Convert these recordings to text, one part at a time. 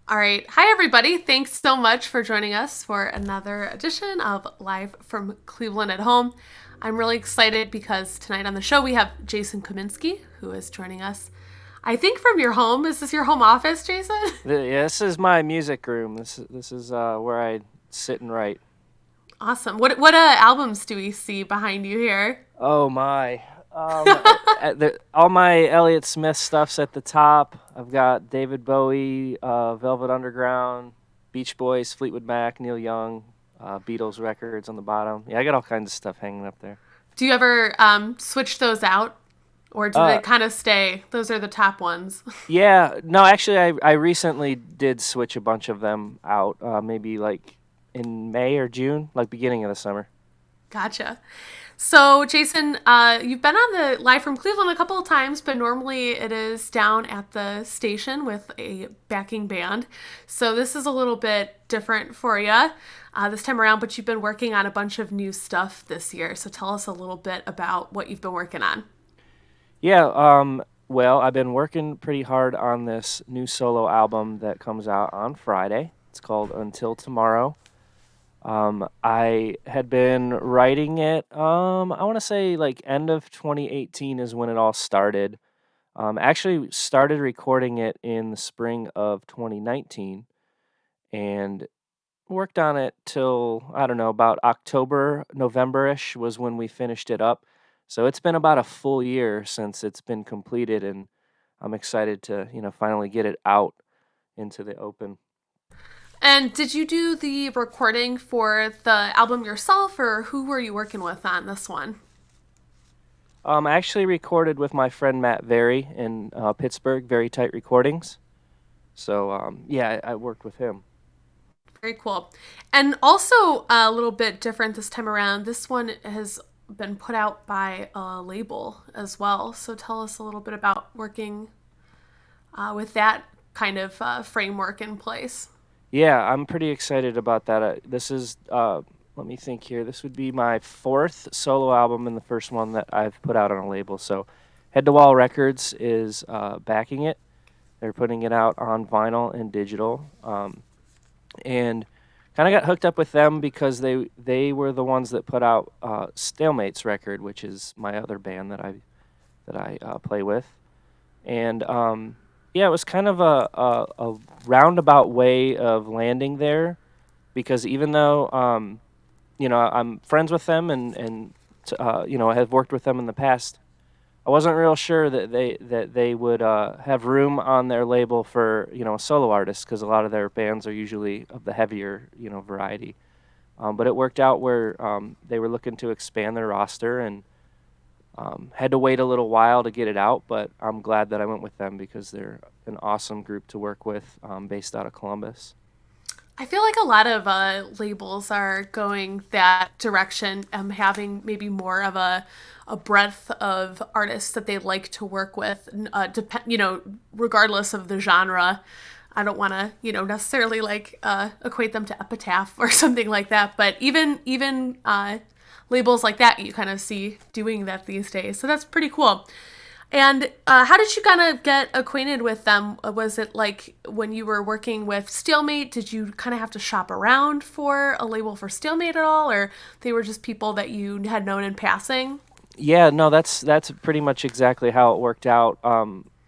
All right. Hi, everybody. Thanks so much for joining us for another edition of Live from Cleveland at Home. I'm really excited because tonight on the show we have Jason Kaminski, who is joining us. I think from your home. Is this your home office, Jason? Yeah, this is my music room. This is where I sit and write. Awesome. What albums do we see behind you here? Oh my. All my Elliott Smith stuff's at the top. I've got David Bowie, Velvet Underground, Beach Boys, Fleetwood Mac, Neil Young, Beatles records on the bottom. Yeah, I got all kinds of stuff hanging up there. Do you ever switch those out, or do they Uh, kind of stay? Those are the top ones. yeah, no, actually, I recently did switch a bunch of them out. Maybe like in May or June, like beginning of the summer. Gotcha. So, Jason, you've been on the Live from Cleveland a couple of times, but normally it is down at the station with a backing band. So, this is a little bit different for you this time around, but you've been working on a bunch of new stuff this year. So, tell us a little bit about what you've been working on. Yeah, well, I've been working pretty hard on this new solo album that comes out on Friday. It's called Until Tomorrow. I had been writing it, I want to say like end of 2018 is when it all started. Actually started recording it in the spring of 2019 and worked on it till, I don't know, about October, November-ish was when we finished it up. So it's been about a full year since it's been completed, and I'm excited to, finally get it out into the open. And did you do the recording for the album yourself, or who were you working with on this one? I actually recorded with my friend Matt Very in Pittsburgh, Very Tight Recordings. So yeah, I worked with him. Very cool. And also a little bit different this time around. This one has been put out by a label as well. So tell us a little bit about working with that kind of framework in place. Yeah, I'm pretty excited about that. This is, let me think here. This would be my fourth solo album and the first one that I've put out on a label. So, Head to Wall Records is backing it. They're putting it out on vinyl and digital, and kind of got hooked up with them because they were the ones that put out Stalemate's record, which is my other band that I play with, and yeah, it was kind of a roundabout way of landing there because even though I'm friends with them and I have worked with them in the past, I wasn't real sure that they would have room on their label for a solo artist because a lot of their bands are usually of the heavier variety. But it worked out where they were looking to expand their roster and had to wait a little while to get it out, but I'm glad that I went with them because they're an awesome group to work with, based out of Columbus. I feel like a lot of labels are going that direction, having maybe more of a breadth of artists that they like to work with, regardless of the genre. I don't want to, necessarily like equate them to Epitaph or something like that, but even labels like that you kind of see doing that these days. So that's pretty cool. And how did you kind of get acquainted with them? Was it like when you were working with Stalemate, did you kind of have to shop around for a label for Stalemate at all? Or they were just people that you had known in passing? Yeah, no, that's pretty much exactly how it worked out.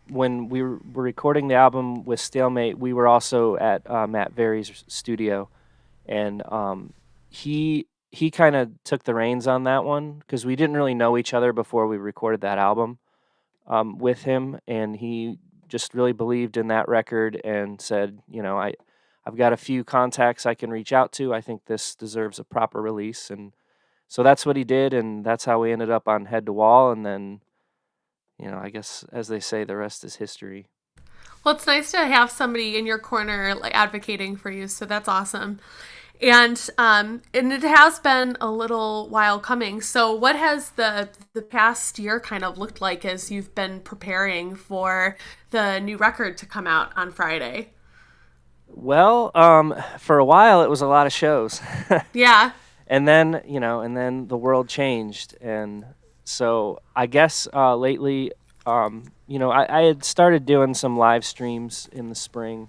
When we were recording the album with Stalemate, we were also at Matt Very's studio, and he kind of took the reins on that one because we didn't really know each other before we recorded that album with him, and he just really believed in that record and said, I've got a few contacts I can reach out to. I think this deserves a proper release, and so that's what he did, and that's how we ended up on Head to Wall, and then I guess as they say, the rest is history. Well, it's nice to have somebody in your corner like advocating for you, so that's awesome. And it has been a little while coming. So what has the past year kind of looked like as you've been preparing for the new record to come out on Friday? Well, for a while it was a lot of shows. Yeah. And then the world changed, and so I guess lately, I had started doing some live streams in the spring,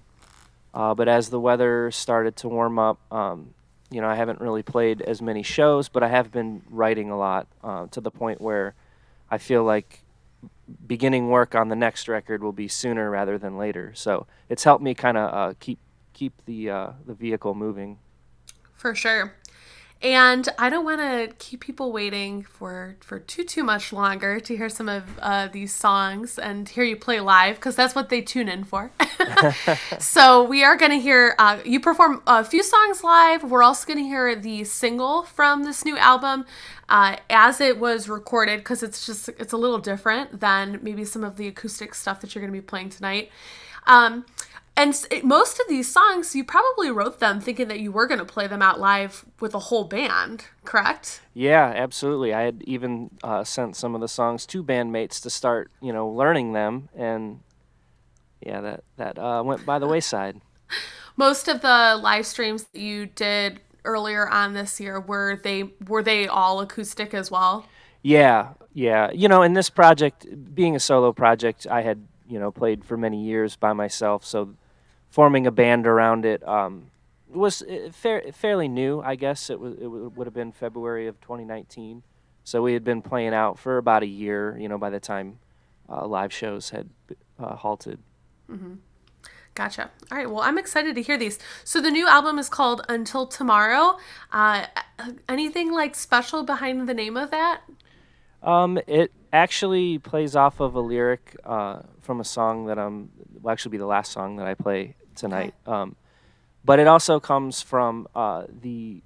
But as the weather started to warm up, I haven't really played as many shows, but I have been writing a lot to the point where I feel like beginning work on the next record will be sooner rather than later. So it's helped me kind of keep the vehicle moving. For sure. And I don't want to keep people waiting for too much longer to hear some of these songs and hear you play live, because that's what they tune in for. So we are going to hear you perform a few songs live. We're also going to hear the single from this new album as it was recorded, because it's a little different than maybe some of the acoustic stuff that you're going to be playing tonight. And most of these songs, you probably wrote them thinking that you were going to play them out live with a whole band, correct? Yeah, absolutely. I had even sent some of the songs to bandmates to start, learning them, and yeah, that went by the wayside. Most of the live streams that you did earlier on this year, were they all acoustic as well? Yeah, yeah. In this project, being a solo project, I had, played for many years by myself, so forming a band around it was fairly new, I guess. Would have been February of 2019. So we had been playing out for about a year, by the time live shows had halted. Gotcha. All right. Well, I'm excited to hear these. So the new album is called Until Tomorrow. Uh, Anything like special behind the name of that? It actually plays off of a lyric from a song that will actually be the last song that I play tonight. Okay. But it also comes from the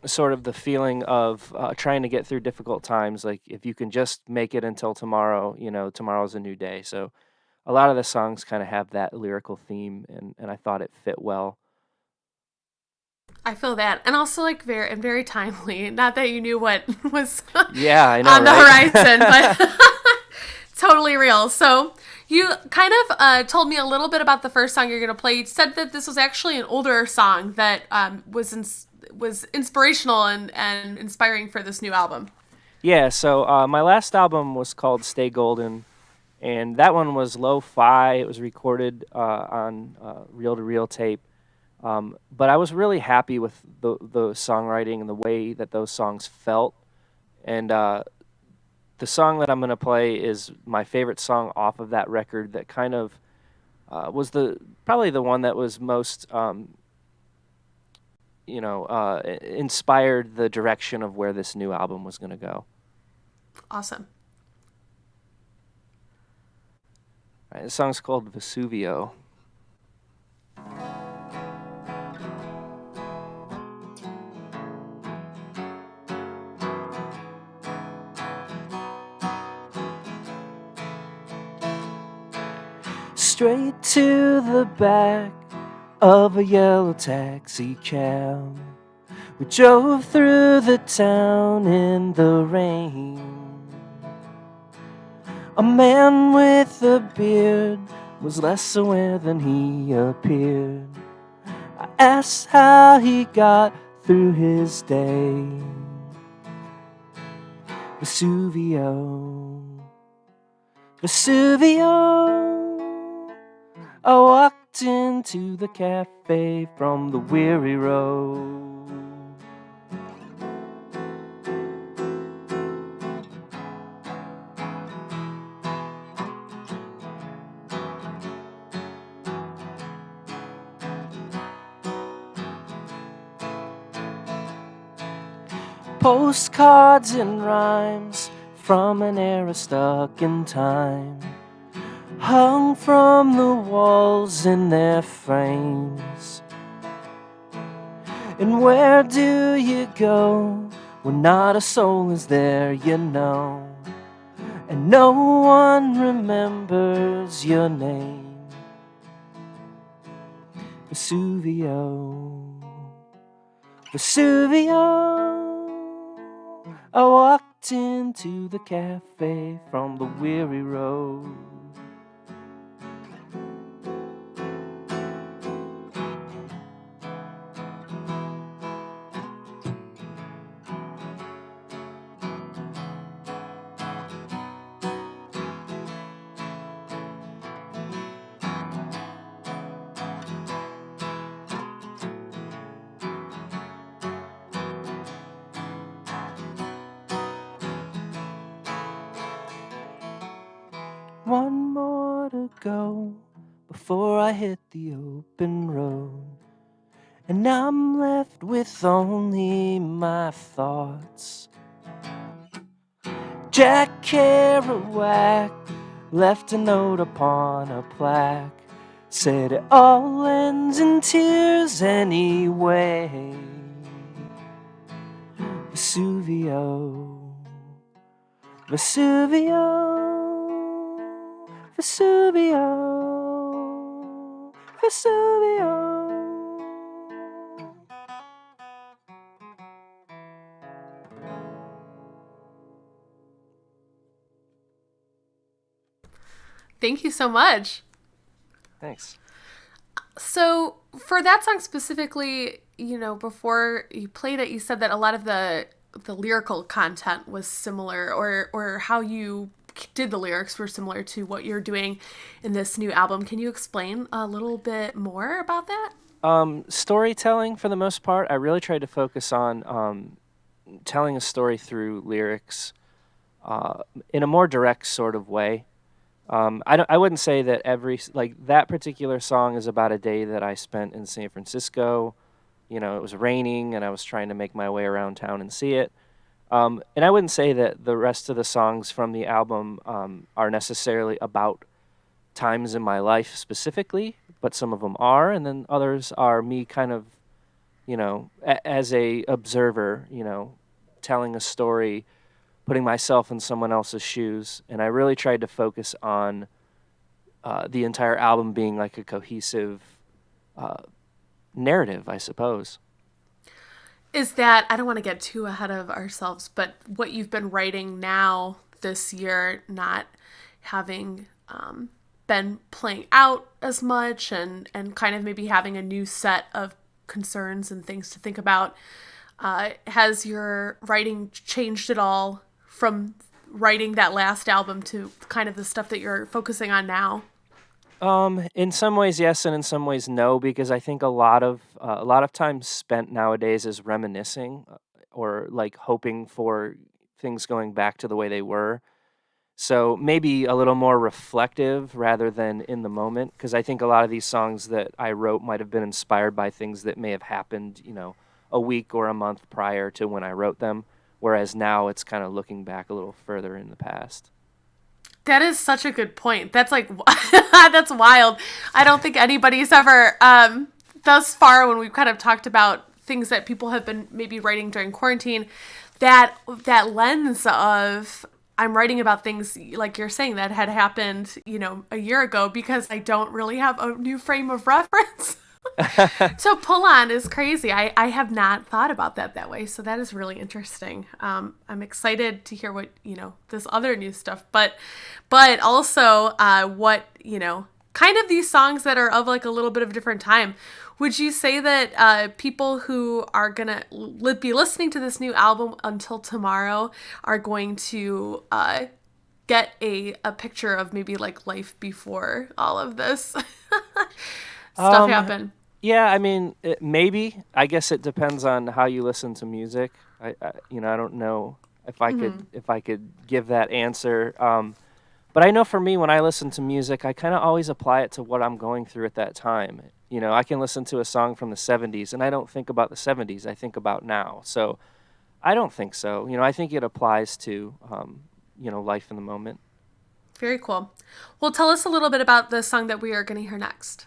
sort of the feeling of trying to get through difficult times. Like if you can just make it until tomorrow, tomorrow's a new day. So a lot of the songs kind of have that lyrical theme, and I thought it fit well. I feel that, and also like very timely. Not that you knew what was Yeah, I know, on the right? horizon, but totally real. So you kind of told me a little bit about the first song you're going to play. You said that this was actually an older song that was inspirational and inspiring for this new album. Yeah, so my last album was called Stay Golden, and that one was lo-fi. It was recorded on reel-to-reel tape. But I was really happy with the songwriting and the way that those songs felt. And the song that I'm going to play is my favorite song off of that record that kind of was probably the one that was most, inspired the direction of where this new album was going to go. Awesome. All right, the song's called Vesuvio. Straight to the back of a yellow taxi cab, we drove through the town in the rain. A man with a beard was less aware than he appeared. I asked how he got through his day. Vesuvio, Vesuvio. I walked into the cafe from the weary road. Postcards and rhymes from an era stuck in time, hung from the walls in their frames. And where do you go when not a soul is there, and no one remembers your name? Vesuvio, Vesuvio. I walked into the cafe from the weary road. one more to go before I hit the open road. And I'm left with only my thoughts. Jack Kerouac left a note upon a plaque, said it all ends in tears anyway. Vesuvio, Vesuvio, Vesuvio, Vesuvio. Thank you so much. Thanks. So for that song specifically, before you played it, you said that a lot of the lyrical content was similar, or how you did the lyrics were similar to what you're doing in this new album. Can you explain a little bit more about that? Storytelling, for the most part. I really tried to focus on telling a story through lyrics in a more direct sort of way. I wouldn't say that that particular song is about a day that I spent in San Francisco. It was raining and I was trying to make my way around town and see it. And I wouldn't say that the rest of the songs from the album are necessarily about times in my life specifically, but some of them are, and then others are me kind of, as a observer, telling a story, putting myself in someone else's shoes. And I really tried to focus on the entire album being like a cohesive narrative, I suppose. Is that, I don't want to get too ahead of ourselves, but what you've been writing now this year, not having been playing out as much, and kind of maybe having a new set of concerns and things to think about, has your writing changed at all from writing that last album to kind of the stuff that you're focusing on now? In some ways, yes, and in some ways, no, because I think a lot of time spent nowadays is reminiscing, or like hoping for things going back to the way they were. So maybe a little more reflective rather than in the moment, because I think a lot of these songs that I wrote might have been inspired by things that may have happened, a week or a month prior to when I wrote them, whereas now it's kind of looking back a little further in the past. That is such a good point. That's like, that's wild. I don't think anybody's ever, thus far, when we've kind of talked about things that people have been maybe writing during quarantine, that lens of, I'm writing about things like you're saying that had happened, a year ago, because I don't really have a new frame of reference. So pull on is crazy. I have not thought about that way. So that is really interesting. I'm excited to hear what, this other new stuff, but also what, kind of these songs that are of like a little bit of a different time. Would you say that people who are going to be listening to this new album until tomorrow are going to get a picture of maybe like life before all of this stuff happened? Yeah, I mean, maybe. I guess it depends on how you listen to music. I don't know if I could give that answer. But I know for me, when I listen to music, I kind of always apply it to what I'm going through at that time. I can listen to a song from the 70s, and I don't think about the 70s. I think about now. So I don't think so. I think it applies to, life in the moment. Very cool. Well, tell us a little bit about the song that we are going to hear next.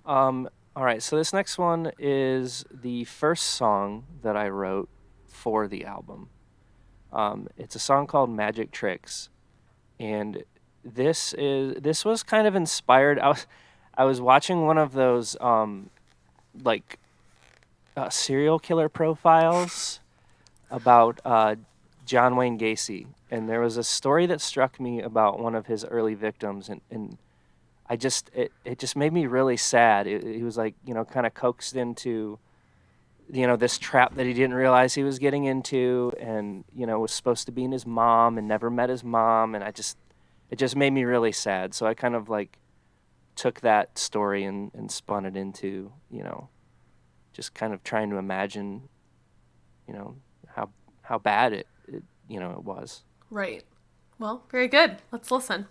All right, so this next one is the first song that I wrote for the album. It's a song called Magic Tricks, and this was kind of inspired. I was watching one of those serial killer profiles about John Wayne Gacy, and there was a story that struck me about one of his early victims, and it just made me really sad. He was like, kind of coaxed into, this trap that he didn't realize he was getting into, and, was supposed to be in his mom and never met his mom. And it just made me really sad. So I kind of like took that story and spun it into, just kind of trying to imagine, how bad it was. Right. Well, very good. Let's listen.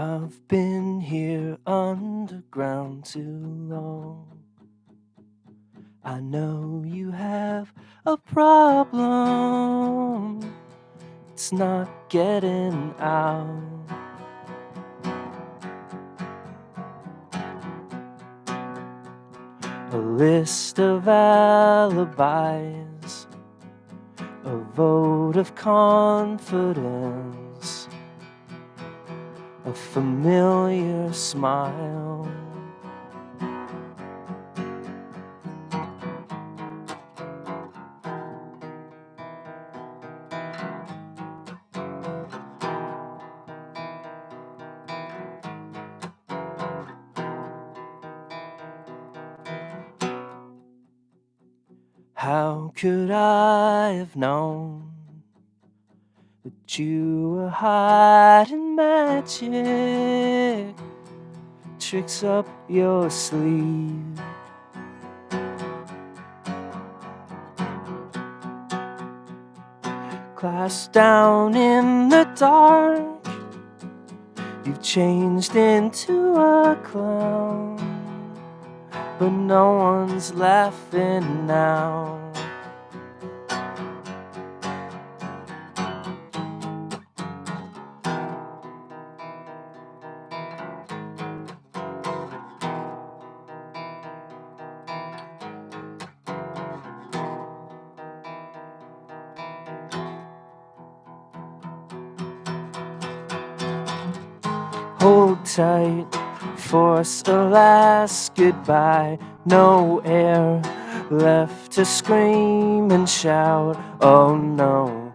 I've been here underground too long. I know you have a problem. It's not getting out. A list of alibis, a vote of confidence, a familiar smile. How could I have known that you were hiding magic tricks up your sleeve? Class down in the dark, you've changed into a clown, but no one's laughing now. Hold tight, force a last goodbye. No air left to scream and shout. Oh no,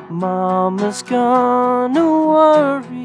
Mama's gonna worry.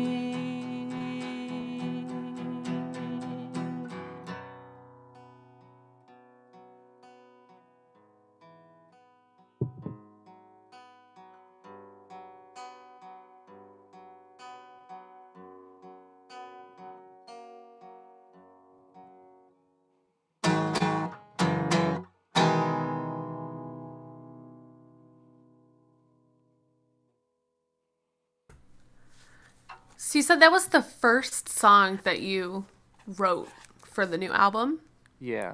So you said that was the first song that you wrote for the new album. Yeah.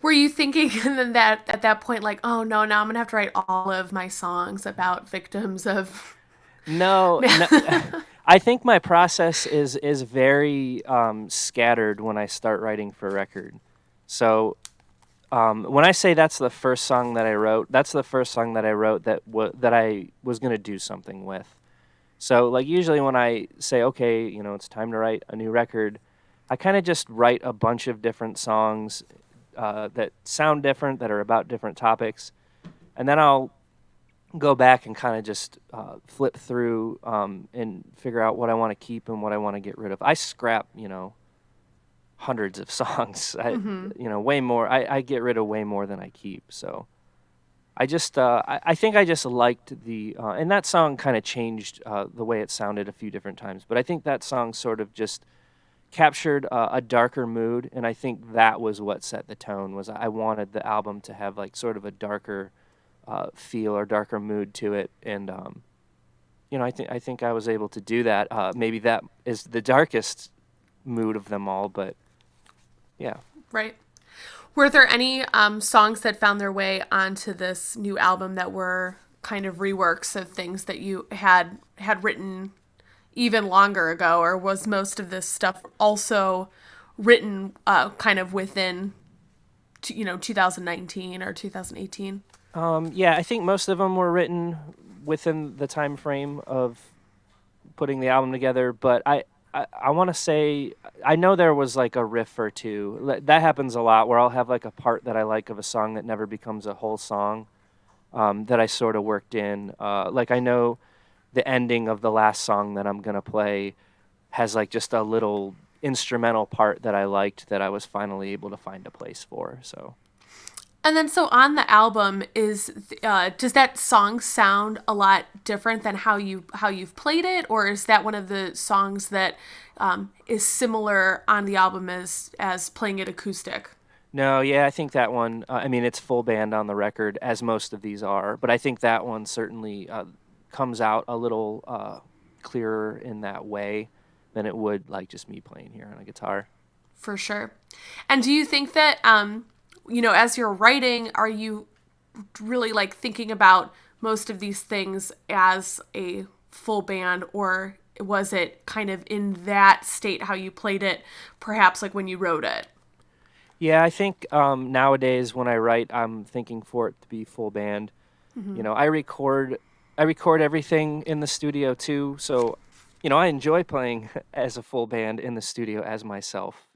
Were you thinking and then that at that point like, oh no, now I'm gonna have to write all of my songs about victims of No, no. I think my process is very scattered when I start writing for a record. So when I say that's the first song that I wrote, that's the first song that I wrote that I was gonna do something with. So like usually when I say, okay, it's time to write a new record, I kind of just write a bunch of different songs that sound different, that are about different topics, and then I'll go back and kind of just flip through and figure out what I want to keep and what I want to get rid of. I scrap, hundreds of songs. Way more. I get rid of way more than I keep. So I think I just liked and that song kind of changed the way it sounded a few different times. But I think that song sort of just captured a darker mood, and I think that was what set the tone. Was I wanted the album to have like sort of a darker feel or darker mood to it, and I think I was able to do that. Maybe that is the darkest mood of them all, but yeah. right. Were there any songs that found their way onto this new album that were kind of reworks of things that you had written even longer ago, or was most of this stuff also written kind of within 2019 or 2018? Yeah, I think most of them were written within the time frame of putting the album together, but I want to say I know there was like a riff or two. That happens a lot where I'll have like a part that I like of a song that never becomes a whole song that I sort of worked in. Like I know the ending of the last song that I'm going to play has like just a little instrumental part that I liked that I was finally able to find a place for. So. And then, so on the album, does that song sound a lot different than how you've played it, or is that one of the songs that is similar on the album as playing it acoustic? No, yeah, I think that one. I mean, it's full band on the record, as most of these are, but I think that one certainly comes out a little clearer in that way. than it would like just me playing here on a guitar. For sure. And do you think that, as you're writing, are you really like thinking about most of these things as a full band, or was it kind of in that state how you played it, perhaps like when you wrote it? Yeah, I think nowadays when I write, I'm thinking for it to be full band. Mm-hmm. I record everything in the studio too, so I enjoy playing as a full band in the studio as myself.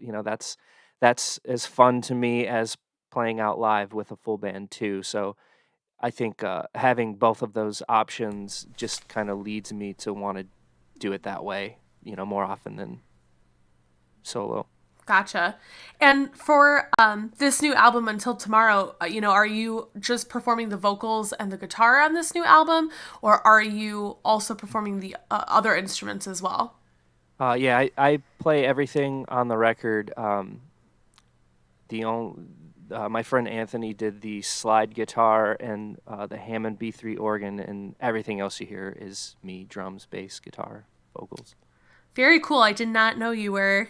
That's as fun to me as playing out live with a full band too. So I think having both of those options just kind of leads me to want to do it that way, more often than solo. Gotcha. And for this new album, Until Tomorrow, are you just performing the vocals and the guitar on this new album, or are you also performing the other instruments as well? Yeah, I play everything on the record. The only My friend Anthony did the slide guitar and the Hammond B3 organ, and everything else you hear is me: drums, bass, guitar, vocals. Very cool. I did not know you were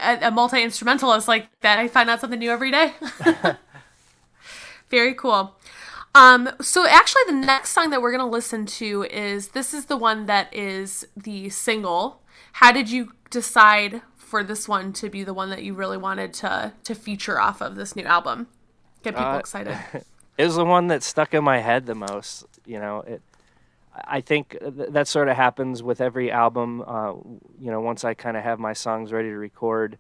a multi-instrumentalist like that. I find out something new every day. Very cool. So actually the next song that we're going to listen to is the one that is the single. How did you decide for this one to be the one that you really wanted to feature off of this new album? Get people excited. It was the one that stuck in my head the most. I think that sort of happens with every album. Once I kind of have my songs ready to record,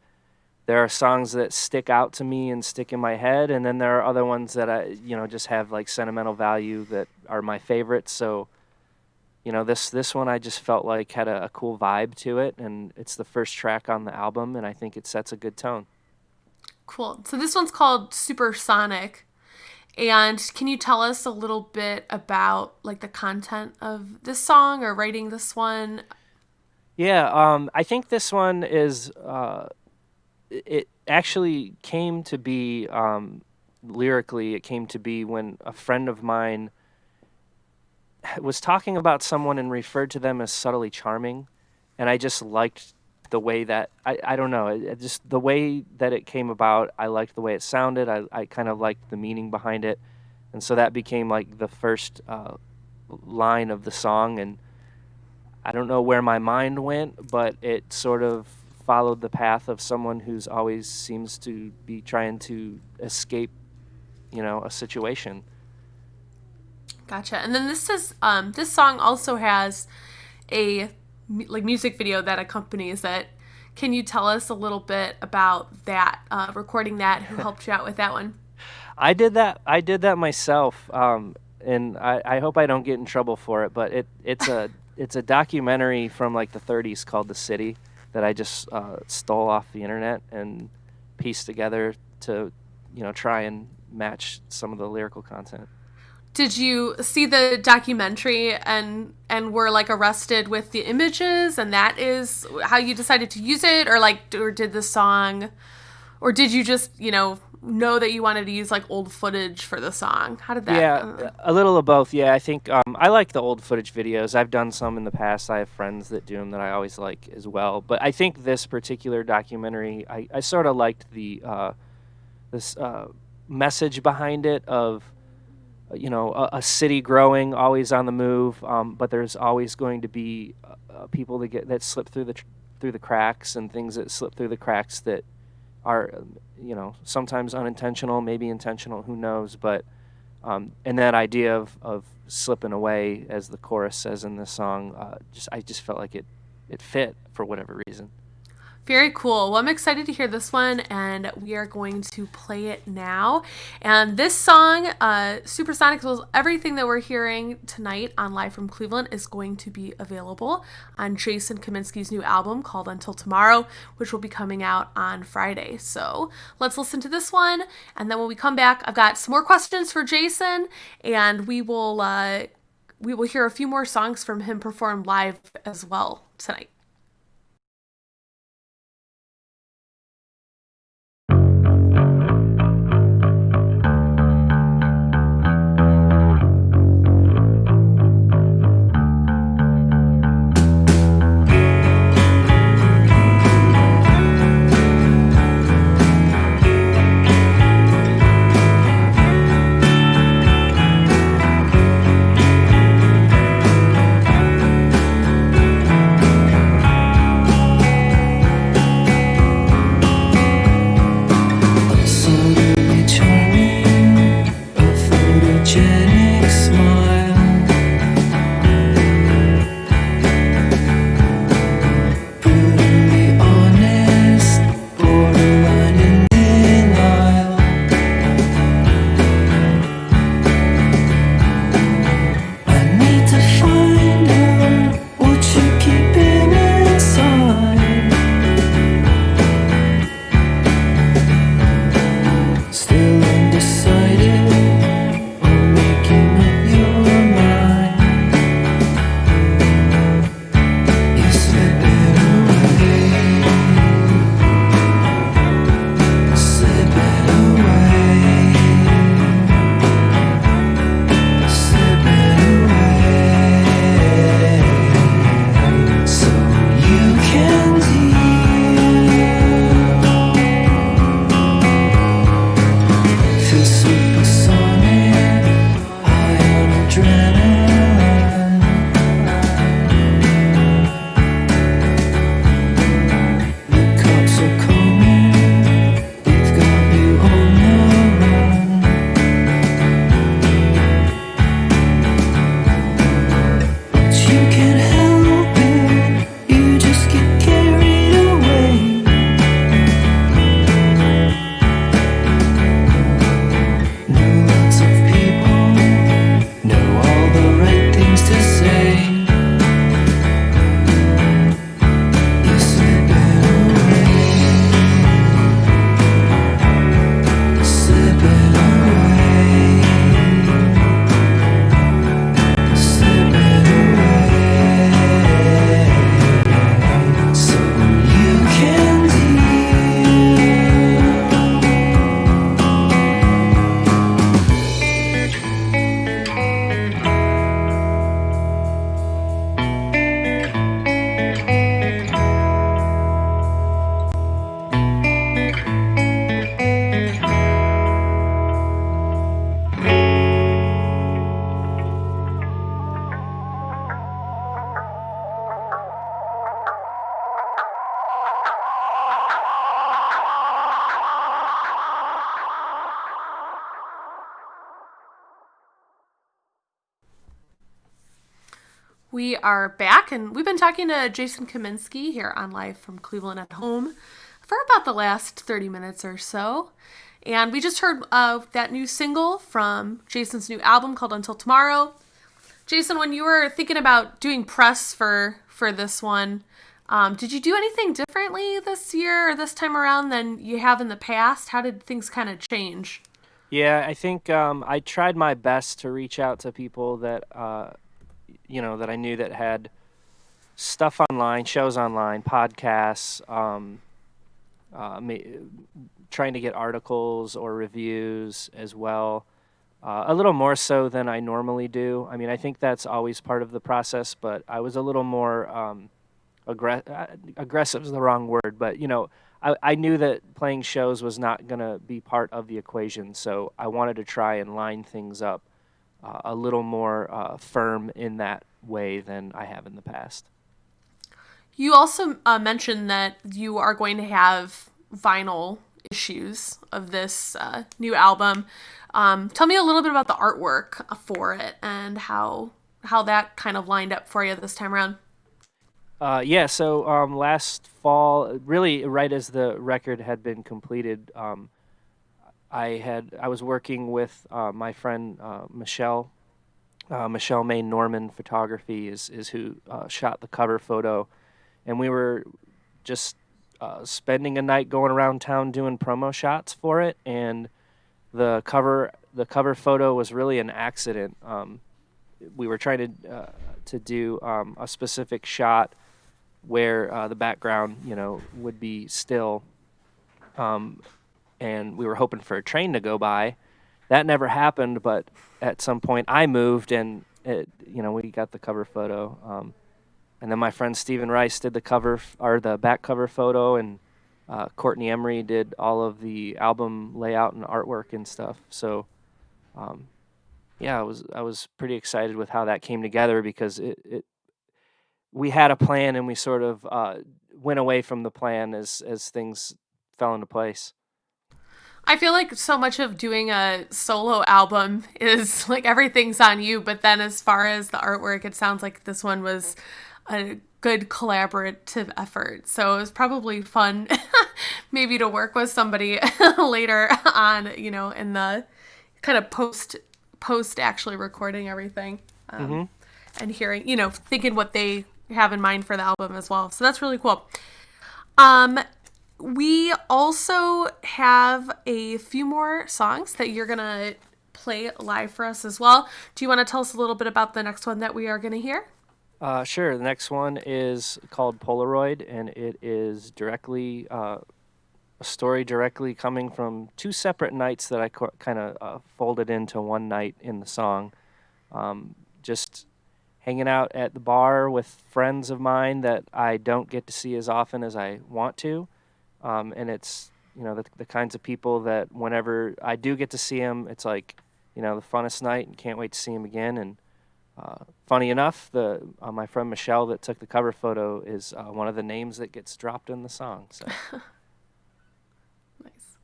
there are songs that stick out to me and stick in my head, and then there are other ones that I, just have like sentimental value that are my favorites. So, this one I just felt like had a cool vibe to it, and it's the first track on the album, and I think it sets a good tone. Cool. So this one's called Supersonic. And can you tell us a little bit about like the content of this song or writing this one? Yeah, I think this one is. It actually came to be lyrically. It came to be when a friend of mine was talking about someone and referred to them as subtly charming, and I just liked the way that I don't know, just the way that it came about. I liked the way it sounded. I kind of liked the meaning behind it, and so that became like the first line of the song. And I don't know where my mind went, but it sort of followed the path of someone who's always seems to be trying to escape, a situation. Gotcha. And then this song also has a like music video that accompanies it. Can you tell us a little bit about that, recording that? Who helped you out with that one? I did that myself, and I hope I don't get in trouble for it. But it's a documentary from like the 30s called The City that I just stole off the internet and pieced together to try and match some of the lyrical content. Did you see the documentary and were like arrested with the images, and that is how you decided to use it, or did the song, or did you just know that you wanted to use like old footage for the song? How did that? Yeah, a little of both. Yeah, I think I like the old footage videos. I've done some in the past. I have friends that do them that I always like as well. But I think this particular documentary, I sort of liked the this message behind it of a city growing, always on the move, but there's always going to be people that slip through the cracks, and things that slip through the cracks that are sometimes unintentional, maybe intentional, who knows. But and that idea of slipping away, as the chorus says in this song, I just felt like it fit for whatever reason. Very cool. Well, I'm excited to hear this one, and we are going to play it now. And this song, Supersonic, well, everything that we're hearing tonight on Live from Cleveland is going to be available on Jason Kaminski's new album called Until Tomorrow, which will be coming out on Friday. So let's listen to this one, and then when we come back, I've got some more questions for Jason, and we will hear a few more songs from him performed live as well tonight. We are back, and we've been talking to Jason Kaminski here on Live from Cleveland at Home for about the last 30 minutes or so. And we just heard that new single from Jason's new album called Until Tomorrow. Jason, when you were thinking about doing press for this one, did you do anything differently this year or this time around than you have in the past? How did things kind of change? Yeah, I think I tried my best to reach out to people that that I knew that had stuff online, shows online, podcasts, trying to get articles or reviews as well. A little more so than I normally do. I mean, I think that's always part of the process, but I was a little more aggressive is the wrong word, but I knew that playing shows was not going to be part of the equation, so I wanted to try and line things up a little more firm in that way than I have in the past. You also mentioned that you are going to have vinyl issues of this new album. Tell me a little bit about the artwork for it and how that kind of lined up for you this time around. So last fall, really right as the record had been completed, I was working with my friend Michelle. Michelle May Norman Photography is who shot the cover photo, and we were just spending a night going around town doing promo shots for it, and the cover photo was really an accident. We were trying to do a specific shot where the background, would be still, and we were hoping for a train to go by. That never happened, but at some point I moved, and we got the cover photo. And then my friend Stephen Rice did the back cover photo, and Courtney Emery did all of the album layout and artwork and stuff. So, I was pretty excited with how that came together because we had a plan and we sort of went away from the plan as things fell into place. I feel like so much of doing a solo album is like everything's on you, but then as far as the artwork, it sounds like this one was a good collaborative effort. So it was probably fun maybe to work with somebody later on, in the kind of post actually recording everything and hearing, thinking what they have in mind for the album as well. So that's really cool. We also have a few more songs that you're going to play live for us as well. Do you want to tell us a little bit about the next one that we are going to hear? Sure. The next one is called Polaroid, and it is directly a story directly coming from two separate nights that I kind of folded into one night in the song. Just hanging out at the bar with friends of mine that I don't get to see as often as I want to. And it's, the kinds of people that whenever I do get to see them, it's like, the funnest night and can't wait to see them again. And funny enough, my friend Michelle that took the cover photo is one of the names that gets dropped in the song. So. Nice.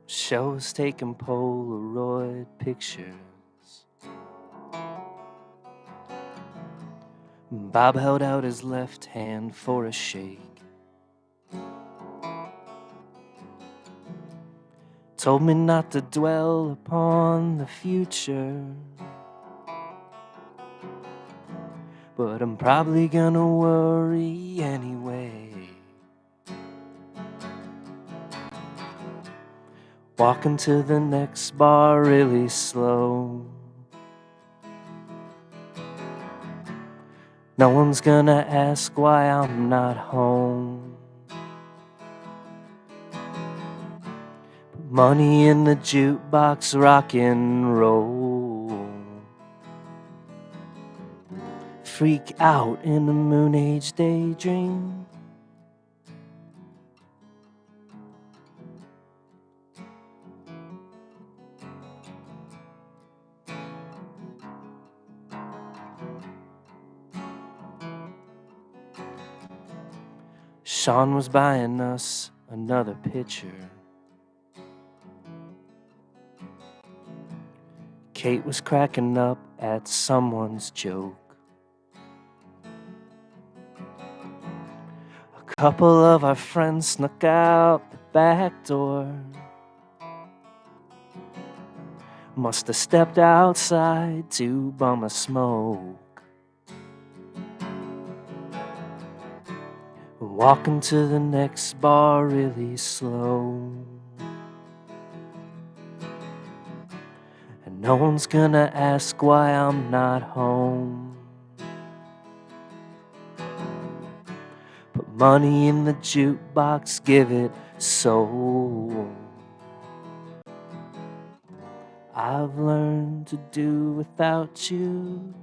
Shows taking Polaroid pictures. Bob held out his left hand for a shake. Told me not to dwell upon the future, but I'm probably gonna worry anyway. Walking to the next bar really slow. No one's gonna ask why I'm not home. Put money in the jukebox, rock and roll. Freak out in a moon age daydream. Sean was buying us another pitcher. Kate was cracking up at someone's joke. A couple of our friends snuck out the back door. Must have stepped outside to bum a smoke. Walking to the next bar really slow. And no one's gonna ask why I'm not home. Put money in the jukebox, give it soul. I've learned to do without you.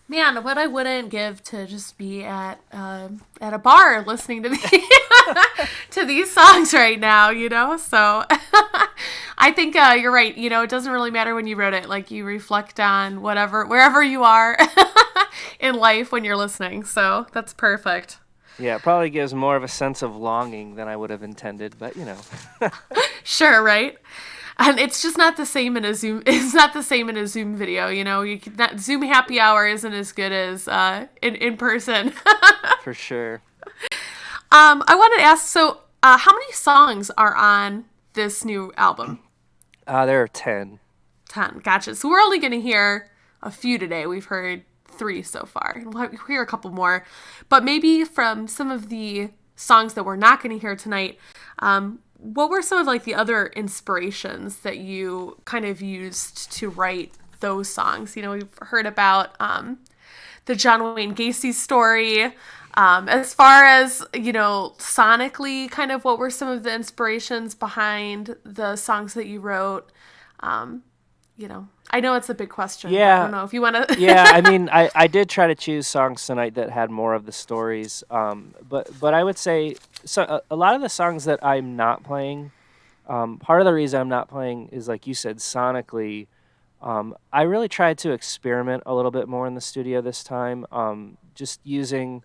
Man, what I wouldn't give to just be at a bar listening to to these songs right now, you know? So I think you're right. You know, it doesn't really matter when you wrote it. Like, you reflect on wherever you are in life when you're listening. So that's perfect. Yeah, it probably gives more of a sense of longing than I would have intended, but you know. Sure, right? And it's just not the same in a Zoom. It's not the same in a Zoom video. You know, Zoom happy hour isn't as good as in person. For sure. I wanted to ask. So, how many songs are on this new album? There are 10. 10. Gotcha. So we're only going to hear a few today. We've heard 3 so far. We'll hear a couple more, but maybe from some of the songs that we're not going to hear tonight. What were some of like the other inspirations that you kind of used to write those songs? You know, we've heard about the John Wayne Gacy story. As far as, you know, sonically, kind of what were some of the inspirations behind the songs that you wrote? You know, I know it's a big question. Yeah. I don't know if you want to. Yeah, I mean, I did try to choose songs tonight that had more of the stories. But I would say a lot of the songs that I'm not playing, part of the reason I'm not playing is, like you said, sonically. I really tried to experiment a little bit more in the studio this time, just using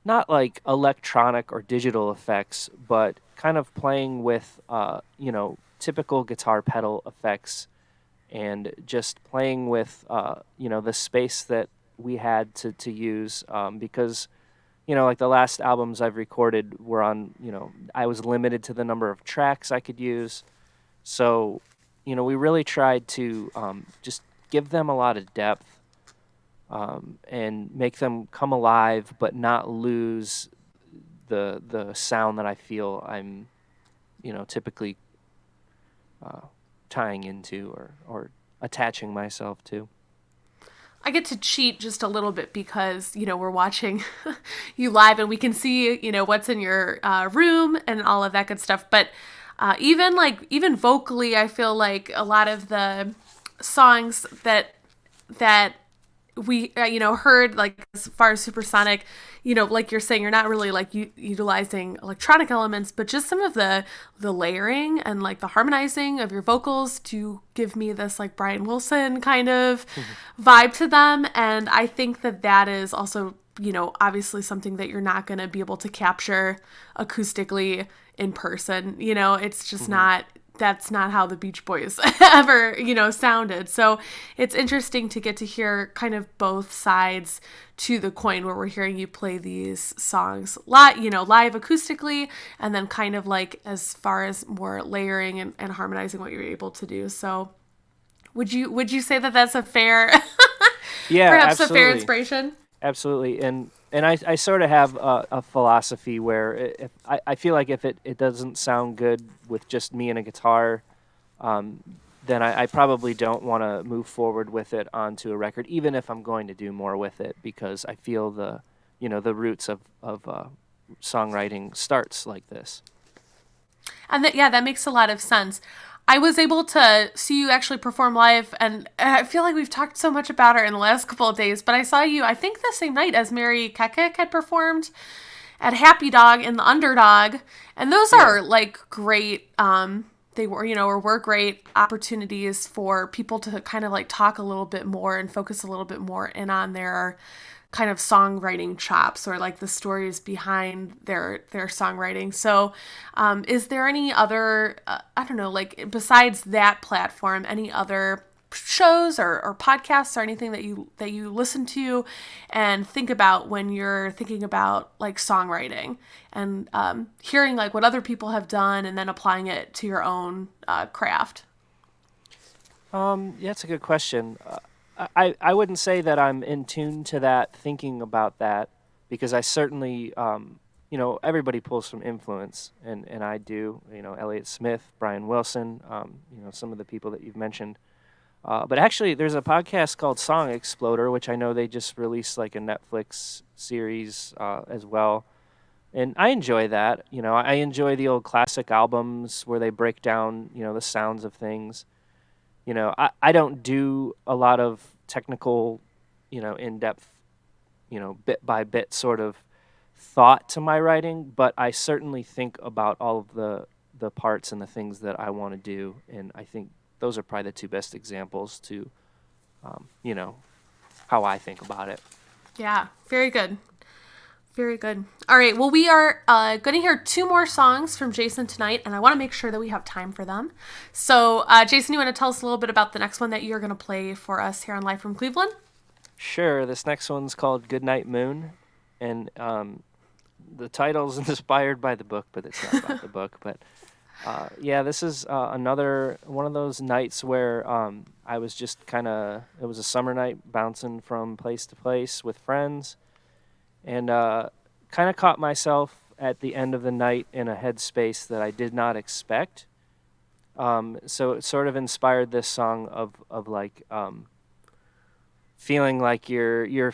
not like electronic or digital effects, but kind of playing with, you know, typical guitar pedal effects and just playing with, you know, the space that we had to use, because, you know, like the last albums I've recorded were on, you know, I was limited to the number of tracks I could use. So, you know, we really tried to just give them a lot of depth, and make them come alive, but not lose the sound that I feel I'm, you know, typically tying into or attaching myself to. I get to cheat just a little bit because, you know, we're watching you live and we can see, you know, what's in your room and all of that good stuff. But even vocally, I feel like a lot of the songs that we you know, heard, like as far as supersonic, you know, like you're saying, you're not really like utilizing electronic elements, but just some of the layering and like the harmonizing of your vocals to give me this like Brian Wilson kind of vibe to them. And I think that is also, you know, obviously something that you're not going to be able to capture acoustically in person. You know, it's just that's not how the Beach Boys ever, you know, sounded. So it's interesting to get to hear kind of both sides to the coin, where we're hearing you play these songs live, you know, live acoustically, and then kind of like as far as more layering and harmonizing what you're able to do. So would you say that that's a fair, Yeah, perhaps absolutely. a fair inspiration? Absolutely. And I sort of have a philosophy where if I feel like if it doesn't sound good with just me and a guitar, then I probably don't want to move forward with it onto a record, even if I'm going to do more with it, because I feel the roots of songwriting starts like this. And that makes a lot of sense. I was able to see you actually perform live, and I feel like we've talked so much about her in the last couple of days, but I saw you, I think, the same night as Mary Kekik had performed at Happy Dog in the Underdog, and those are like great. They were, were great opportunities for people to kind of like talk a little bit more and focus a little bit more in on their kind of songwriting chops or like the stories behind their songwriting. So, is there any other, I don't know, like besides that platform, any other shows or podcasts or anything that you listen to and think about when you're thinking about like songwriting and hearing like what other people have done and then applying it to your own craft? Yeah, it's a good question. I wouldn't say that I'm in tune to that, thinking about that, because I certainly, everybody pulls from influence, and I do, Elliott Smith, Brian Wilson, some of the people that you've mentioned. But actually, there's a podcast called Song Exploder, which I know they just released like a Netflix series as well. And I enjoy that. I enjoy the old classic albums where they break down, the sounds of things. I don't do a lot of technical, in-depth, bit by bit sort of thought to my writing, but I certainly think about all of the parts and the things that I want to do, and I think those are probably the two best examples to, how I think about it. Yeah, very good. Very good. All right. Well, we are going to hear two more songs from Jason tonight, and I want to make sure that we have time for them. So, Jason, you want to tell us a little bit about the next one that you're going to play for us here on Live from Cleveland? Sure. This next one's called Goodnight Moon, and the title's inspired by the book, but it's not about the book. But this is another one of those nights where I was just it was a summer night, bouncing from place to place with friends. And kind of caught myself at the end of the night in a headspace that I did not expect. So it sort of inspired this song of like feeling like you're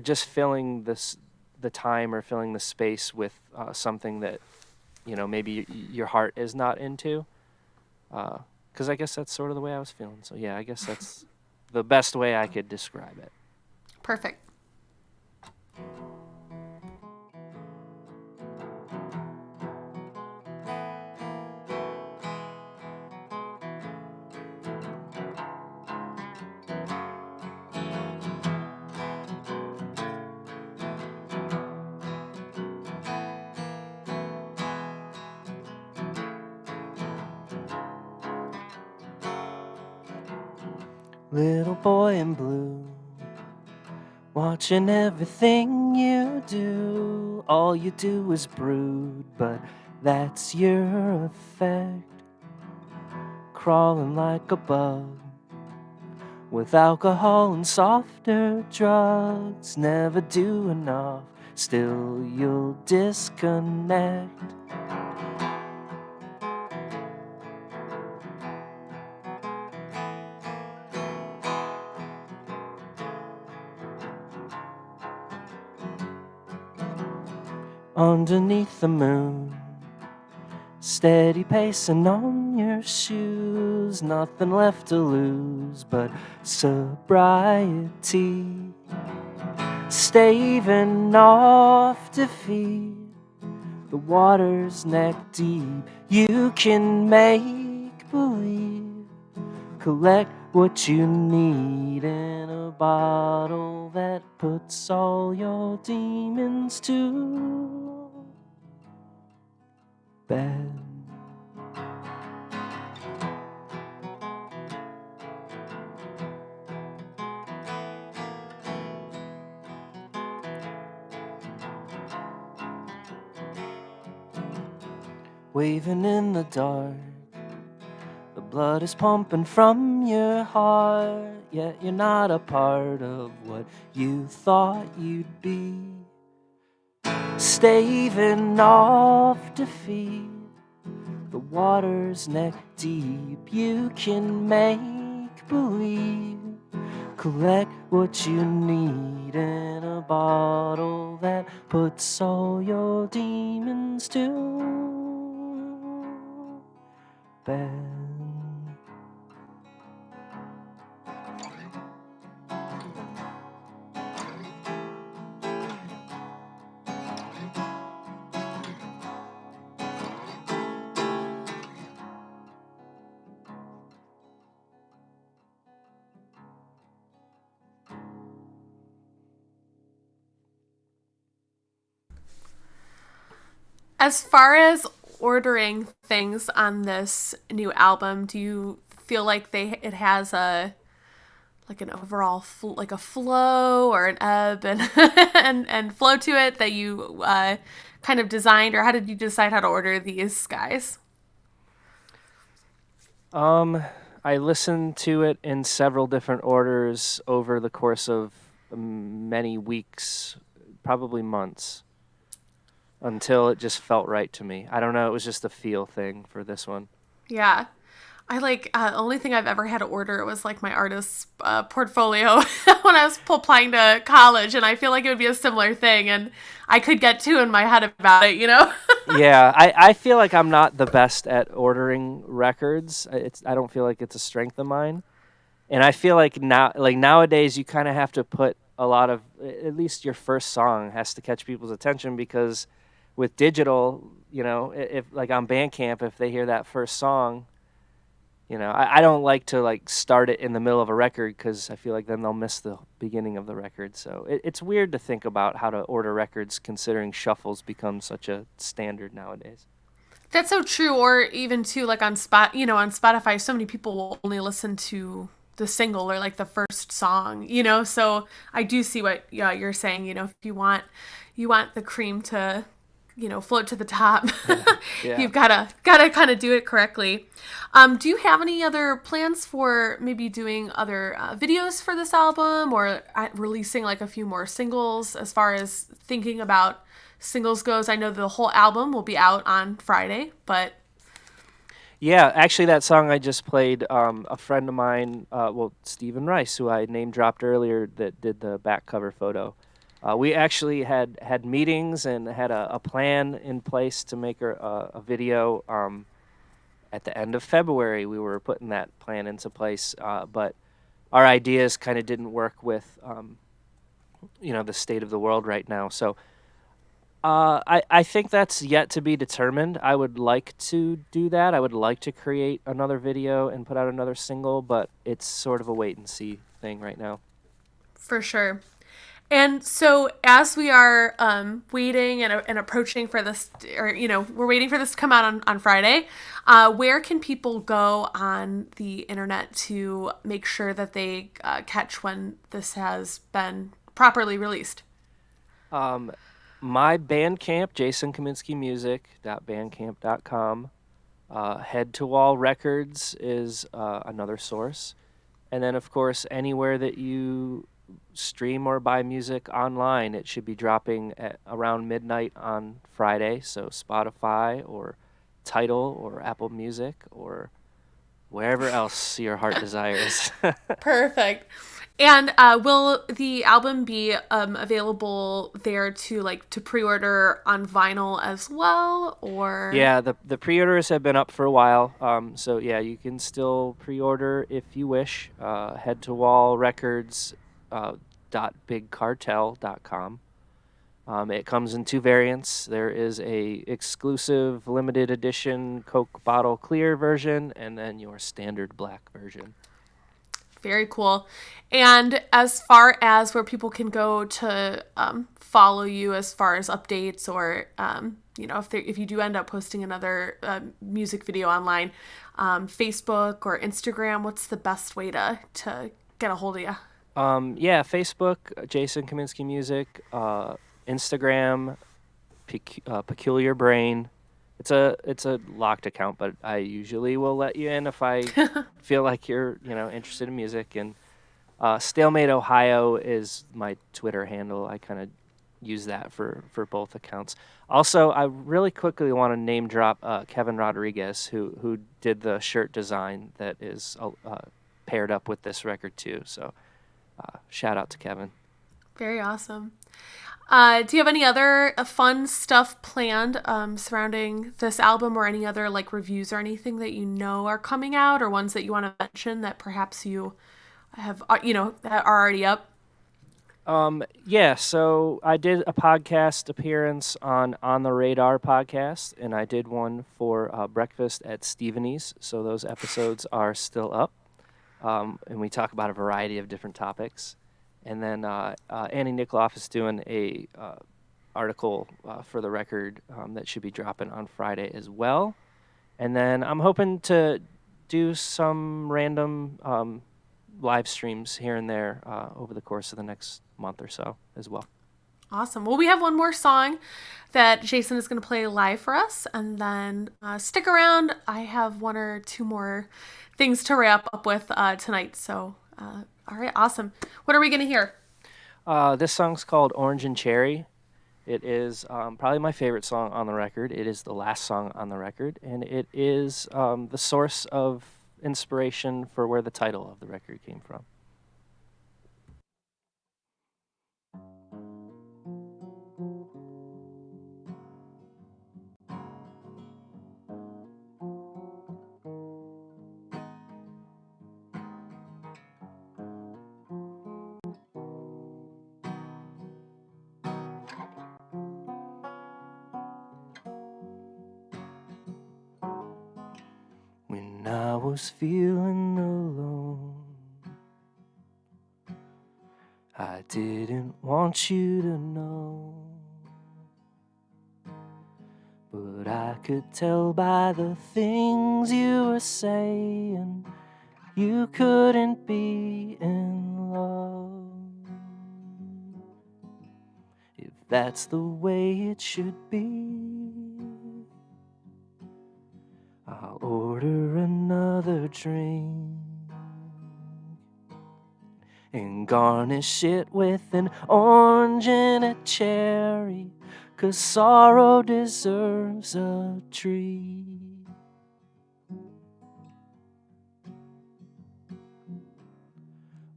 just filling the time or filling the space with something that maybe your heart is not into. Because I guess that's sort of the way I was feeling. So yeah, I guess that's the best way I could describe it. Perfect. Little boy in blue, watching everything you do. All you do is brood, but that's your effect. Crawling like a bug, with alcohol and softer drugs. Never do enough, still you'll disconnect. Underneath the moon, steady pacing on your shoes. Nothing left to lose but sobriety. Staving off defeat, the water's neck deep. You can make believe, collect what you need in a bottle that puts all your demons to bed. Waving in the dark, the blood is pumping from your heart, yet you're not a part of what you thought you'd be. Staving off defeat, the the water's neck deep. You can make believe, collect what you need in a bottle that puts all your demons to bed. As far as ordering things on this new album, do you feel like it has a like an overall like a flow or an ebb and and flow to it that you kind of designed, or how did you decide how to order these guys? I listened to it in several different orders over the course of many weeks, probably months, until it just felt right to me. I don't know, it was just a feel thing for this one. Yeah. I like only thing I've ever had to order was like my artist's portfolio when I was applying to college, and I feel like it would be a similar thing, and I could get too in my head about it, you know? Yeah, I feel like I'm not the best at ordering records. I don't feel like it's a strength of mine. And I feel like nowadays you kind of have to put a lot of, at least your first song has to catch people's attention, because with digital, if like on Bandcamp, if they hear that first song, I don't like to like start it in the middle of a record, because I feel like then they'll miss the beginning of the record. So it's weird to think about how to order records, considering shuffles become such a standard nowadays. That's so true. Or even too, like on on Spotify, so many people will only listen to the single or like the first song, So I do see what you're saying. If you want the cream to, float to the top, Yeah. you've gotta kind of do it correctly. Do you have any other plans for maybe doing other videos for this album, or releasing like a few more singles? As far as thinking about singles goes, I know the whole album will be out on Friday, but Yeah, actually, that song I just played, a friend of mine, Stephen Rice, who I name dropped earlier, that did the back cover photo. We actually had meetings and had a plan in place to make a video. At the end of February, we were putting that plan into place, but our ideas kind of didn't work with, the state of the world right now. So I think that's yet to be determined. I would like to do that. I would like to create another video and put out another single, but it's sort of a wait and see thing right now. for sure. And so, as we are waiting and approaching for this, or we're waiting for this to come out on Friday, where can people go on the internet to make sure that they catch when this has been properly released? My Bandcamp, jasonkaminskimusic.bandcamp.com. Head to Wall Records is another source. And then, of course, anywhere that you stream or buy music online, it should be dropping at around midnight on Friday. So Spotify or Tidal or Apple Music or wherever else your heart desires. Perfect. And will the album be available there to pre-order on vinyl as well, or? Yeah, the pre-orders have been up for a while. So yeah, you can still pre-order if you wish. Head to wallrecords.bigcartel.com. It comes in two variants. There is a exclusive limited edition Coke bottle clear version, and then your standard black version. Very cool. And as far as where people can go to follow you, as far as updates, or if you do end up posting another music video online, Facebook or Instagram, what's the best way to get a hold of you? Yeah, Facebook, Jason Kaminski Music, Instagram, Peculiar Brain. It's a locked account, but I usually will let you in if I feel like you're interested in music. And Stalemate Ohio is my Twitter handle. I kind of use that for both accounts. Also, I really quickly want to name drop Kevin Rodriguez, who did the shirt design that is paired up with this record too. So shout out to Kevin. Very awesome. Do you have any other fun stuff planned surrounding this album, or any other like reviews or anything that you know are coming out, or ones that you want to mention that perhaps you have that are already up? Yeah, so I did a podcast appearance on the Radar podcast, and I did one for Breakfast at Stephenie's. So those episodes are still up, and we talk about a variety of different topics. And then Annie Nickloff is doing a article for the record that should be dropping on Friday as well. And then I'm hoping to do some random live streams here and there over the course of the next month or so as well. Awesome. Well, we have one more song that Jason is going to play live for us, and then stick around. I have one or two more things to wrap up with tonight. So, all right, awesome. What are we going to hear? This song's called Orange and Cherry. It is probably my favorite song on the record. It is the last song on the record, and it is the source of inspiration for where the title of the record came from. When I was feeling alone, I didn't want you to know, but I could tell by the things you were saying you couldn't be in love. If that's the way it should be, I'll order another drink and garnish it with an orange and a cherry, 'cause sorrow deserves a treat.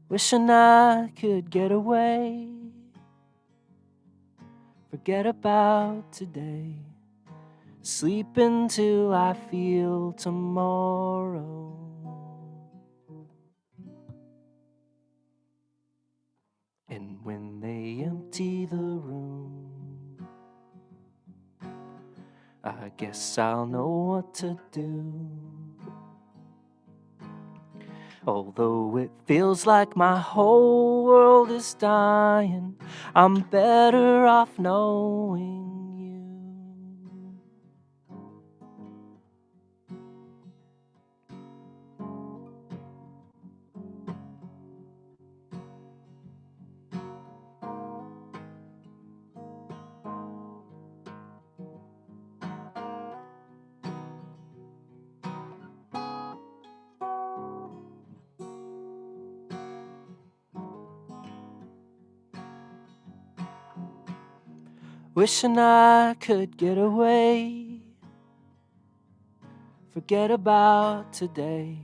Wishing I could get away, forget about today, sleep until I feel tomorrow. And when they empty the room, I guess I'll know what to do. Although it feels like my whole world is dying, I'm better off knowing you. Wishing I could get away, forget about today,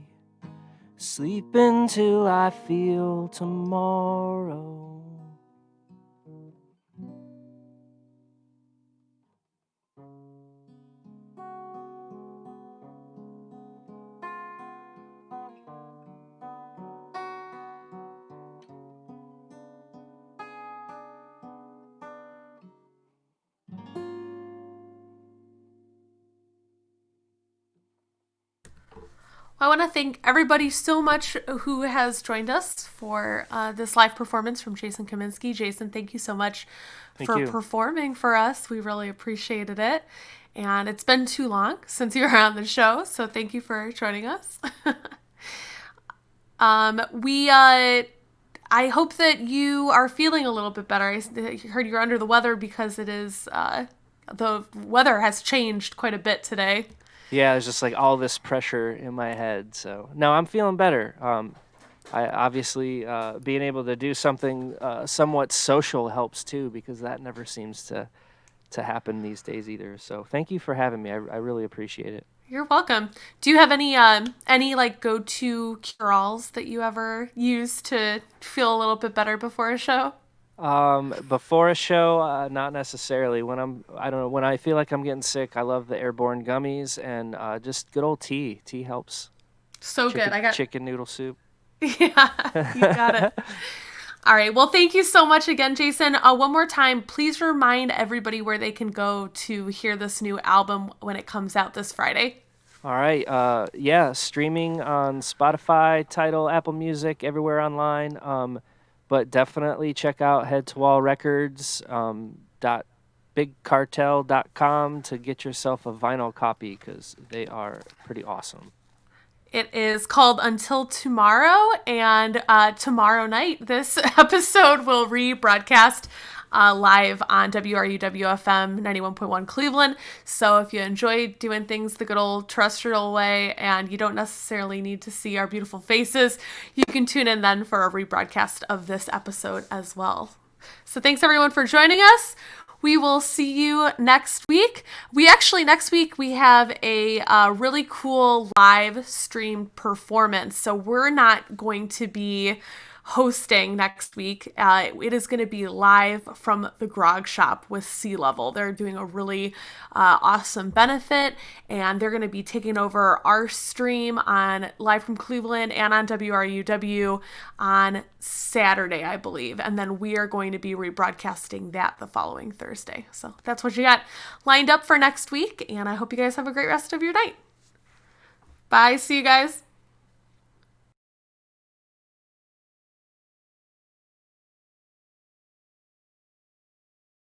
sleep until I feel tomorrow. I want to thank everybody so much who has joined us for this live performance from Jason Kaminski. Jason, thank you so much for performing for us. We really appreciated it. And it's been too long since you were on the show, so thank you for joining us. I hope that you are feeling a little bit better. I heard you're under the weather because it is the weather has changed quite a bit today. Yeah, there's just like all this pressure in my head. So no, I'm feeling better. I obviously being able to do something somewhat social helps too, because that never seems to happen these days either. So thank you for having me. I really appreciate it. You're welcome. Do you have any like go-to cure-alls that you ever use to feel a little bit better before a show? Before a show, not necessarily. I don't know, when I feel like I'm getting sick, I love the airborne gummies and just good old tea. Tea helps. So good. I got Chicken noodle soup. Yeah, you got it. All right. Well, thank you so much again, Jason. One more time, please remind everybody where they can go to hear this new album when it comes out this Friday. All right. Yeah, streaming on Spotify, Tidal, Apple Music, everywhere online. But definitely check out Head to Wall Records .bigcartel.com to get yourself a vinyl copy, because they are pretty awesome. It is called Until Tomorrow, and tomorrow night, this episode will rebroadcast live on WRUW-FM 91.1 Cleveland. So if you enjoy doing things the good old terrestrial way and you don't necessarily need to see our beautiful faces, you can tune in then for a rebroadcast of this episode as well. So thanks everyone for joining us. We will see you next week. Next week we have a really cool live stream performance. So we're not going to be hosting next week. It is going to be live from the Grog Shop with Sea Level. They're doing a really awesome benefit, and they're going to be taking over our stream on live from Cleveland and on WRUW on Saturday, I believe. And then we are going to be rebroadcasting that the following Thursday. So that's what you got lined up for next week, and I hope you guys have a great rest of your night. Bye. See you guys.